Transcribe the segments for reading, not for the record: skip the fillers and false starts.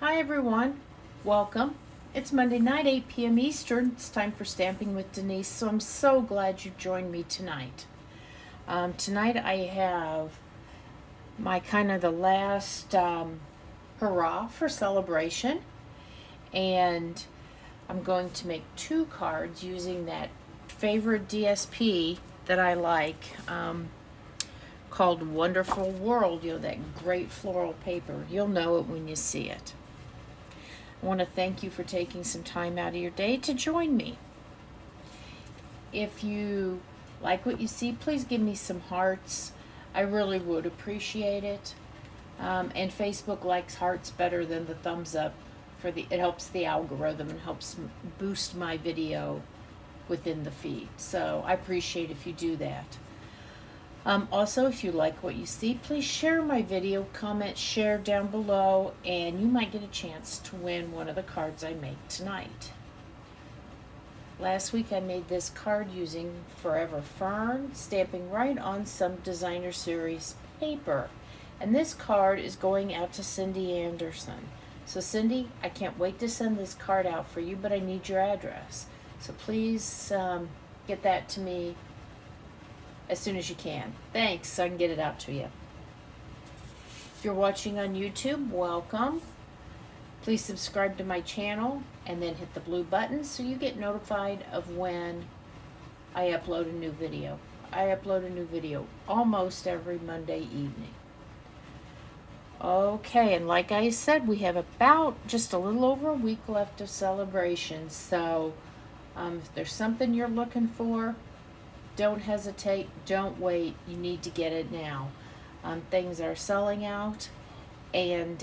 Hi everyone, welcome. It's Monday night, 8 p.m. Eastern. It's time for Stamping with Denise, so I'm so glad you joined me tonight. Tonight I have my kind of the last hurrah for celebration, and I'm going to make 2 cards using that favorite DSP that I like, called Wonderful World, that great floral paper. You'll know it when you see it. I want to thank you for taking some time out of your day to join me. If you like what you see, please give me some hearts. I really would appreciate it. And Facebook likes hearts better than the thumbs up. It helps the algorithm and helps boost my video within the feed. So I appreciate if you do that. Also, if you like what you see, please share my video, comment, share down below, and you might get a chance to win one of the cards I make tonight. Last week I made this card using Forever Fern, stamping right on some designer series paper. And this card is going out to Cindy Anderson. So Cindy, I can't wait to send this card out for you, but I need your address. So please get that to me as soon as you can. Thanks, so I can get it out to you. If you're watching on YouTube, welcome. Please subscribe to my channel and then hit the blue button so you get notified of when I upload a new video. I upload a new video almost every Monday evening. Okay, and like I said, we have about just a little over a week left of celebration. So if there's something you're looking for, don't hesitate, don't wait, you need to get it now. Things are selling out, and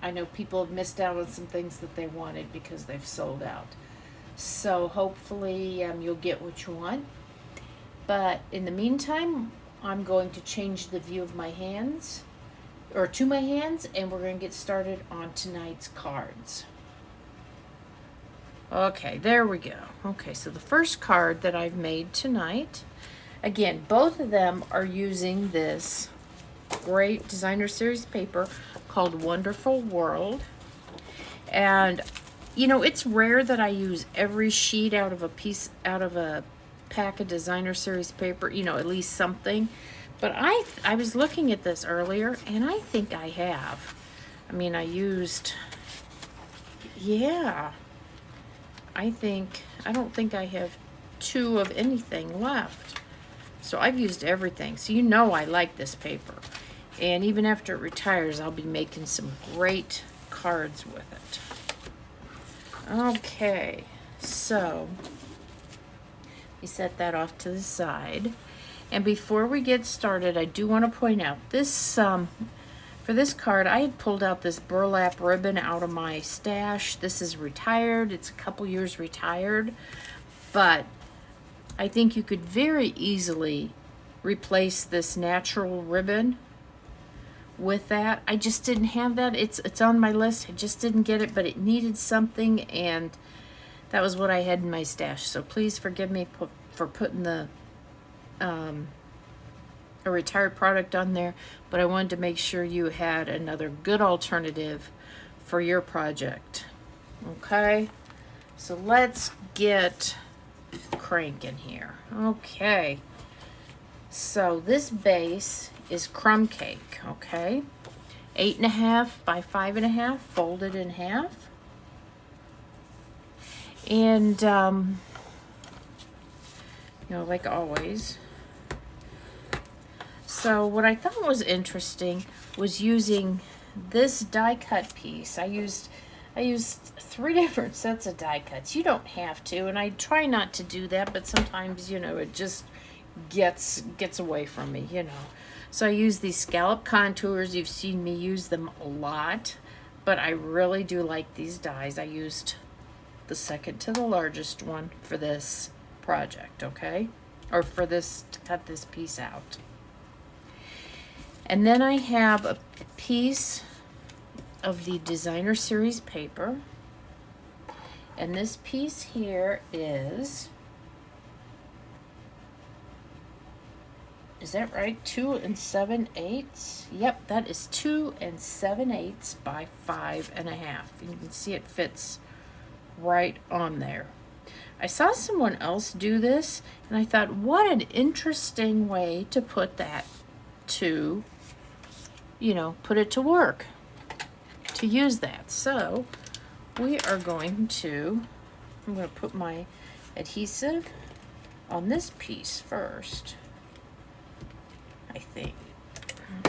I know people have missed out on some things that they wanted because they've sold out. So hopefully you'll get what you want. But in the meantime, I'm going to change the view of my hands, or to my hands, and we're going to get started on tonight's cards. Okay, there we go. Okay, so the first card that I've made tonight, again, both of them are using this great designer series paper called Wonderful World. And it's rare that I use every sheet out of a pack of designer series paper, at least something. But I was looking at this earlier, and I think I have. I used, yeah. I don't think I have 2 of anything left. So I've used everything. So I like this paper. And even after it retires, I'll be making some great cards with it. Okay, so we set that off to the side. And before we get started, I do want to point out this, for this card, I had pulled out this burlap ribbon out of my stash. This is retired. It's a couple years retired. But I think you could very easily replace this natural ribbon with that. I just didn't have that. It's on my list. I just didn't get it, but it needed something, and that was what I had in my stash. So please forgive me for putting the a retired product on there, but I wanted to make sure you had another good alternative for your project. Okay, so let's get cranking here. Okay, so this base is crumb cake. Okay, 8.5 by 5.5, folded in half, and like always. So what I thought was interesting was using this die cut piece. I used 3 different sets of die cuts. You don't have to, and I try not to do that, but sometimes it just gets away from me, So I use these scallop contours. You've seen me use them a lot, but I really do like these dies. I used the second to the largest one for this project, okay? Or for this, to cut this piece out. And then I have a piece of the designer series paper. And this piece here is Is that right? 2 7/8. Yep, that is 2 7/8 by 5.5. You can see it fits right on there. I saw someone else do this, and I thought, what an interesting way to put that to, you know, put it to work, to use that. So we are going to, I'm going to put my adhesive on this piece first, I think.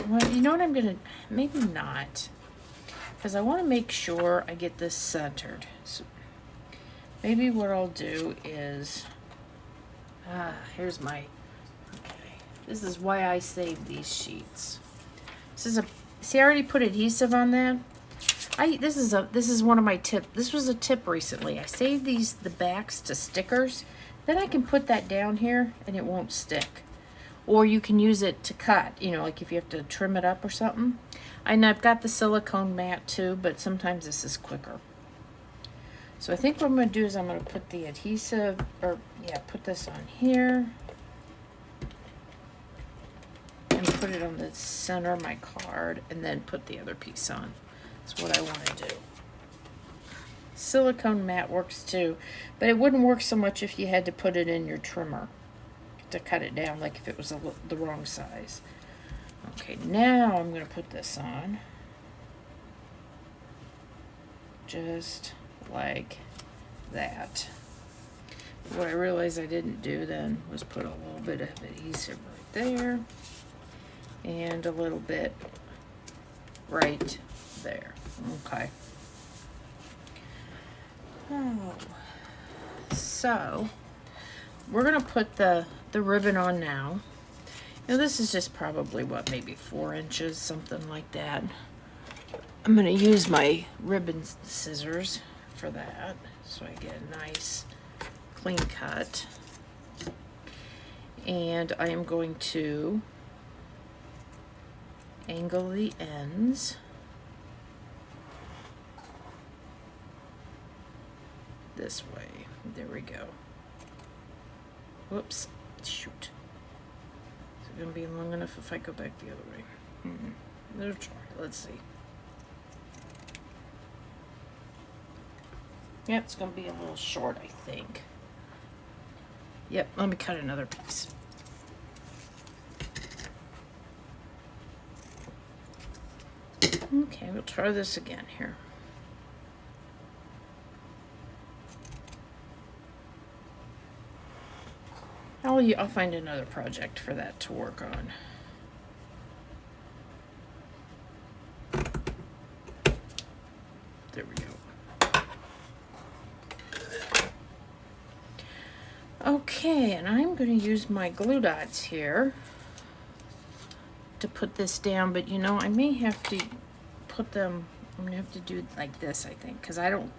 Well, you know what I'm going to, maybe not, because I want to make sure I get this centered. So maybe what I'll do is, here's my, okay, this is why I saved these sheets. This is a, see, I already put adhesive on that. This is one of my tips. This was a tip recently. I saved the backs to stickers. Then I can put that down here and it won't stick. Or you can use it to cut, you know, like if you have to trim it up or something. And I've got the silicone mat too, but sometimes this is quicker. So I think what I'm going to do is I'm going to put the adhesive, or yeah, put this on here. And put it on the center of my card, and then put the other piece on. That's what I want to do. Silicone mat works too, but it wouldn't work so much if you had to put it in your trimmer to cut it down, like if it was the wrong size. Okay, now I'm going to put this on. Just like that. What I realized I didn't do then was put a little bit of adhesive right there and a little bit right there. Okay. Oh. So we're gonna put the ribbon on now. Now this is just probably what, maybe 4 inches, something like that. I'm gonna use my ribbon scissors for that, so I get a nice clean cut. And I am going to angle the ends this way. There we go. Whoops, shoot. Is it gonna be long enough if I go back the other way? Let's try, let's see. Yep, it's going to be a little short, I think. Yep, let me cut another piece. Okay, we'll try this again here. I'll find another project for that to work on. There we go. Okay, and I'm going to use my glue dots here to put this down, but you know, I may have to put them, I'm going to have to do it like this, I think, because I don't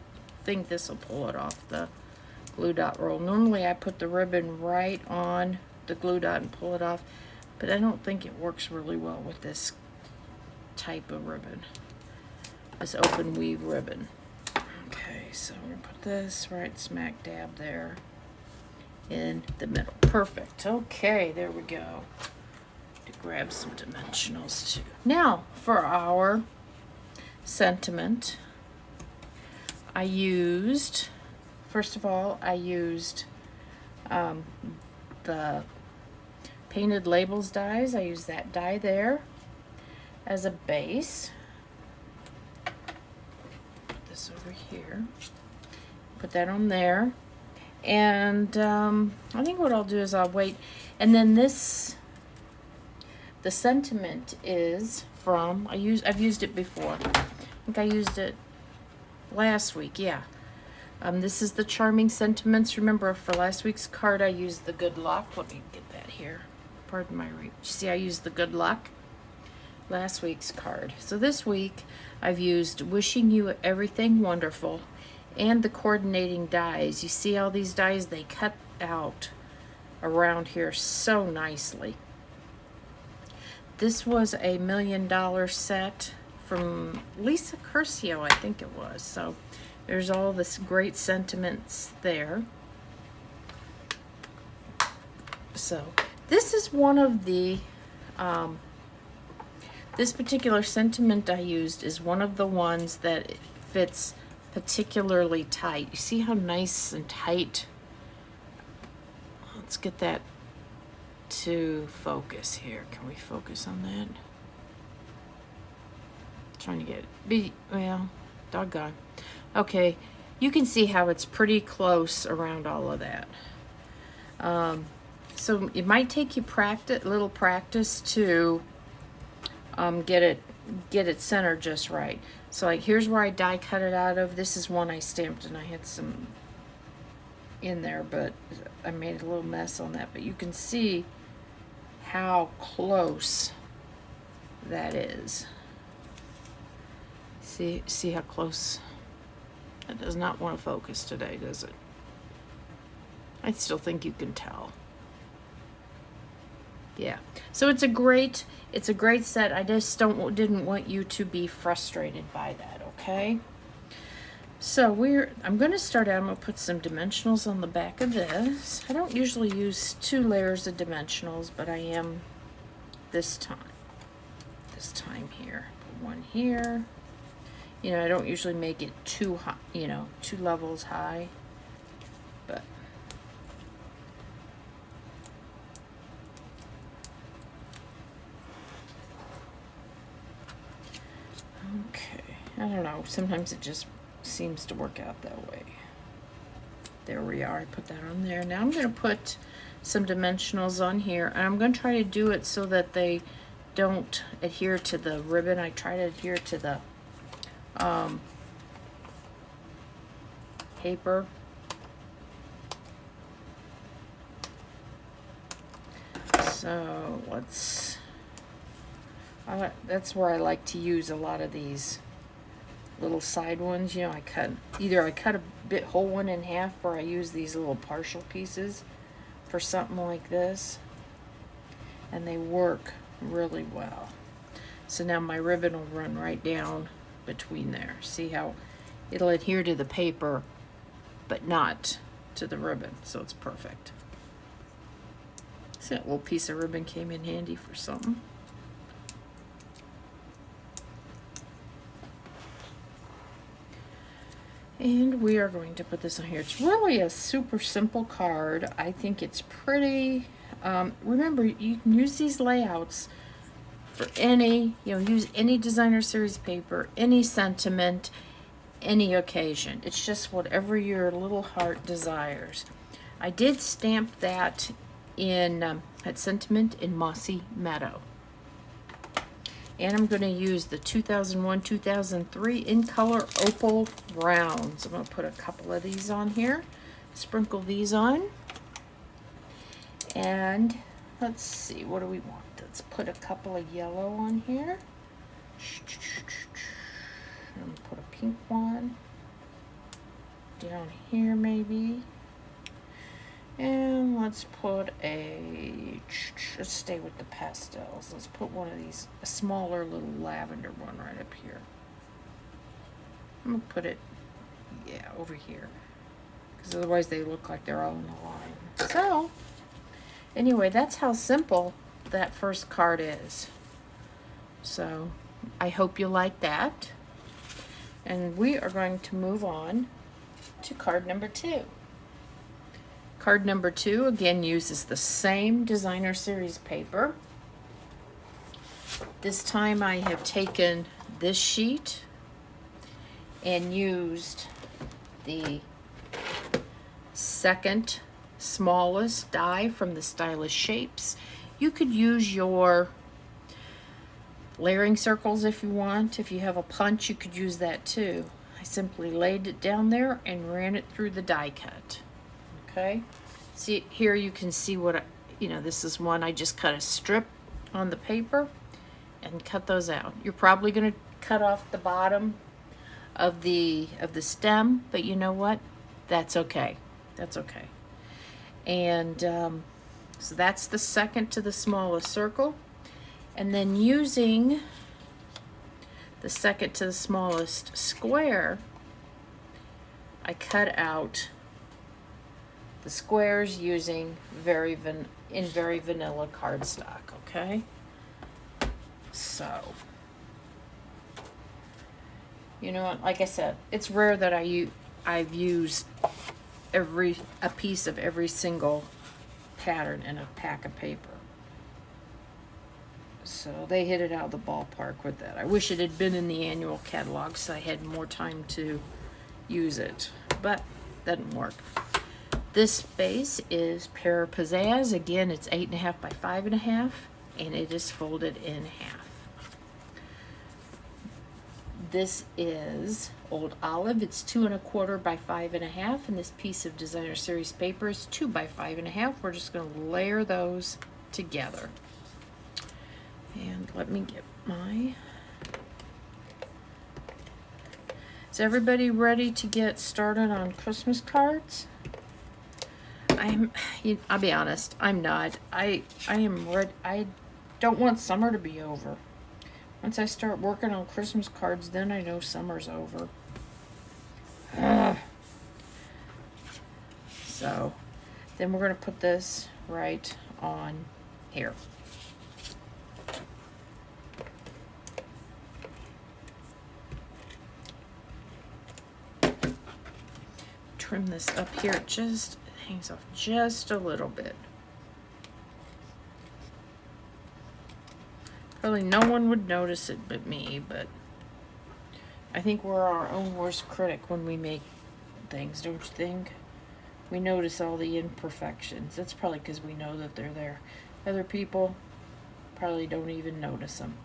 think this will pull it off the glue dot roll. Normally I put the ribbon right on the glue dot and pull it off, but I don't think it works really well with this type of ribbon, this open weave ribbon. Okay, so we're going to put this right smack dab there in the middle. Perfect. Okay, there we go. To grab some dimensionals too. Now for our sentiment, I used, first of all, I used the Painted Labels dies. I used that die there as a base. Put this over here. Put that on there. And I think what I'll do is I'll wait. And then this, the sentiment is from, I've used it before. I think I used it last week, yeah. This is the Charming Sentiments. Remember, for last week's card, I used the Good Luck. Let me get that here. Pardon my reach. See, I used the Good Luck last week's card. So this week, I've used Wishing You Everything Wonderful and the coordinating dies. You see all these dies? They cut out around here so nicely. This was a $1 million set from Lisa Curcio, I think it was. So there's all this great sentiments there. So This is one of the, this particular sentiment I used is one of the ones that fits particularly tight. You see how nice and tight? Let's get that to focus here. Can we focus on that? Trying to get it. Well, doggone. Okay, you can see how it's pretty close around all of that. So it might take you a little practice to get it centered just right. So like here's where I die cut it out of. This is one I stamped and I had some in there, but I made a little mess on that. But you can see how close that is. See how close? It does not want to focus today, does it? I still think you can tell. Yeah. So it's a great set. I just didn't want you to be frustrated by that, okay? So I'm going to start out, I'm going to put some dimensionals on the back of this. I don't usually use 2 layers of dimensionals, but I am this time. This time here. Put one here. You know, I don't usually make it too high, you know, 2 levels high, but okay. I don't know. Sometimes it just seems to work out that way. There we are. I put that on there. Now I'm going to put some dimensionals on here, and I'm going to try to do it so that they don't adhere to the ribbon. I try to adhere to the paper. So that's where I like to use a lot of these little side ones. You know, either I cut a bit whole one in half, or I use these little partial pieces for something like this, and they work really well. So now my ribbon will run right down between there. See how it'll adhere to the paper but not to the ribbon, so it's perfect. See, that little piece of ribbon came in handy for something. And we are going to put this on here. It's really a super simple card. I think it's pretty. Remember, you can use these layouts for any, use any designer series paper, any sentiment, any occasion. It's just whatever your little heart desires. I did stamp that in that sentiment in Mossy Meadow. And I'm going to use the 2001-2003 in color Opal Browns. I'm going to put a couple of these on here. Sprinkle these on. And let's see, what do we want? Let's put a couple of yellow on here. And put a pink one down here maybe. And let's put let's stay with the pastels. Let's put one of these, a smaller little lavender one right up here. I'm gonna put it, over here, because otherwise they look like they're all in a line. So, anyway, that's how simple that first card is. So, I hope you like that. And we are going to move on to card number 2. Card number 2 again uses the same designer series paper. This time I have taken this sheet and used the second smallest die from the Stylish Shapes. You could use your layering circles if you want. If you have a punch, you could use that too. I simply laid it down there and ran it through the die cut. Okay, see here you can see what this is one I just cut a strip on the paper and cut those out. You're probably going to cut off the bottom of the stem, but you know what? That's okay. That's okay. And so that's the second to the smallest circle. And then using the second to the smallest square, I cut out the squares using very in very vanilla cardstock, okay? So, you know what, like I said, it's rare that I've used a piece of every single pattern in a pack of paper. So they hit it out of the ballpark with that. I wish it had been in the annual catalog so I had more time to use it, but doesn't work. This base is Pear Pizzazz. Again, it's 8.5 by 5.5, and it is folded in half. This is Old Olive. It's 2 1/4 by 5.5, and this piece of Designer Series paper is 2 by 5.5. We're just going to layer those together. And let me get my... Is everybody ready to get started on Christmas cards? I'll be honest, I'm not. I am ready. I don't want summer to be over. Once I start working on Christmas cards, then I know summer's over. So, then we're going to put this right on here. Trim this up here. It just hangs off just a little bit. Probably no one would notice it but me, but I think we're our own worst critic when we make things, don't you think? We notice all the imperfections. That's probably because we know that they're there. Other people probably don't even notice them.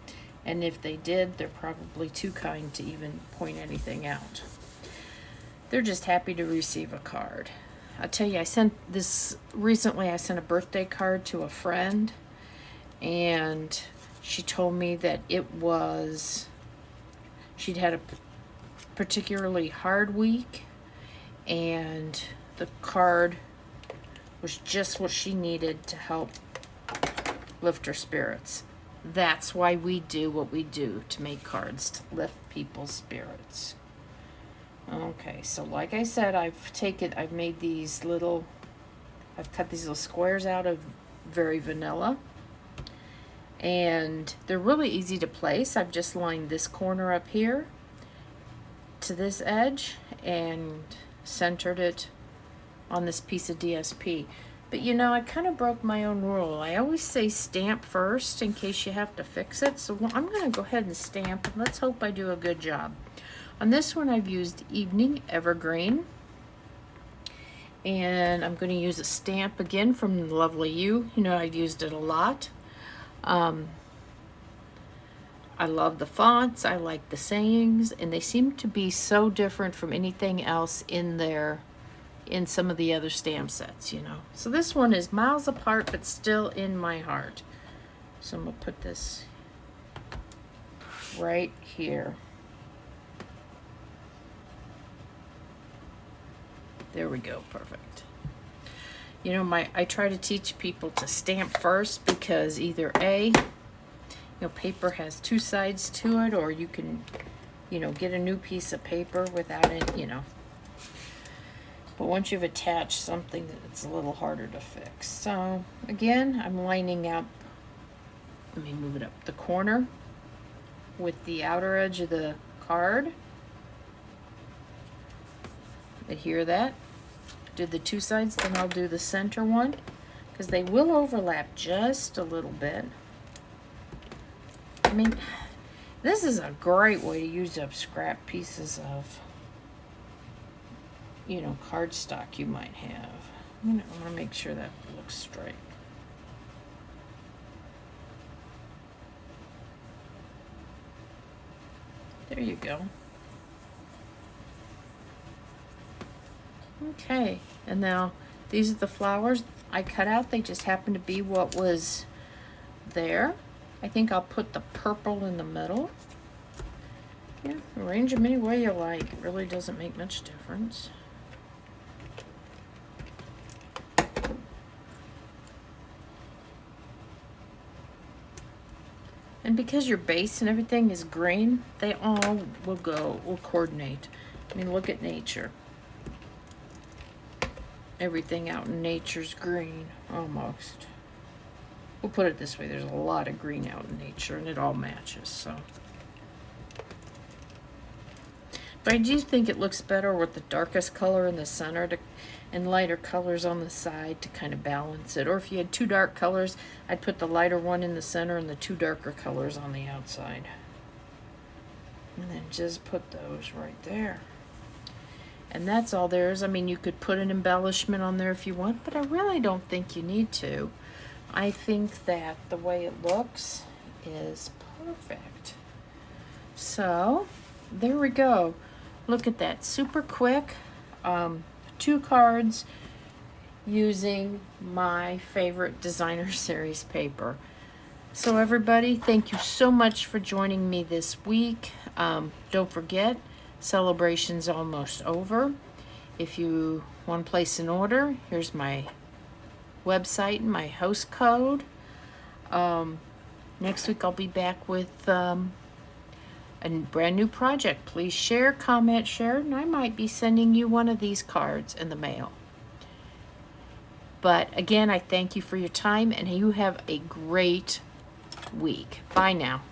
And if they did, they're probably too kind to even point anything out. They're just happy to receive a card. I tell you, I sent a birthday card to a friend, and she told me that she'd had a particularly hard week, and the card was just what she needed to help lift her spirits. That's why we do what we do, to make cards to lift people's spirits. Okay, so like I said, I've cut these little squares out of very vanilla. And they're really easy to place. I've just lined this corner up here to this edge and centered it on this piece of DSP. But you know, I kind of broke my own rule. I always say stamp first in case you have to fix it. So I'm going to go ahead and stamp, and let's hope I do a good job. On this one, I've used Evening Evergreen. And I'm going to use a stamp again from Lovely You. You know, I've used it a lot. I love the fonts. I like the sayings, and they seem to be so different from anything else in some of the other stamp sets, you know. So this one is miles apart, but still in my heart. So I'm gonna put this right here. There we go, perfect. You know, I try to teach people to stamp first because either A, paper has two sides to it, or you can, get a new piece of paper without it, But once you've attached something, it's a little harder to fix. So, again, I'm lining up, let me move it up, the corner with the outer edge of the card. Adhere that. Did the two sides, then I'll do the center one, because they will overlap just a little bit. I mean, this is a great way to use up scrap pieces of, cardstock you might have. I want to make sure that looks straight. There you go. Okay, and now these are the flowers I cut out. They just happen to be what was there. I think I'll put the purple in the middle. Yeah, arrange them any way you like. It really doesn't make much difference. And because your base and everything is green, they all will coordinate. I mean, look at nature. Everything out in nature's green, almost. we'll put it this way, there's a lot of green out in nature and it all matches, so. But I do think it looks better with the darkest color in the center and lighter colors on the side to kind of balance it. Or if you had two dark colors, I'd put the lighter one in the center and the two darker colors on the outside. And then just put those right there. And that's all there is. I mean, you could put an embellishment on there if you want, but I really don't think you need to. I think that the way it looks is perfect. So, there we go. Look at that, super quick. 2 cards using my favorite designer series paper. So everybody, thank you so much for joining me this week. Don't forget, celebration's almost over. If you want to place an order, here's my website and my host code. Next week I'll be back with a brand new project. Please share, comment, share, and I might be sending you one of these cards in the mail. But again, I thank you for your time, and you have a great week. Bye now.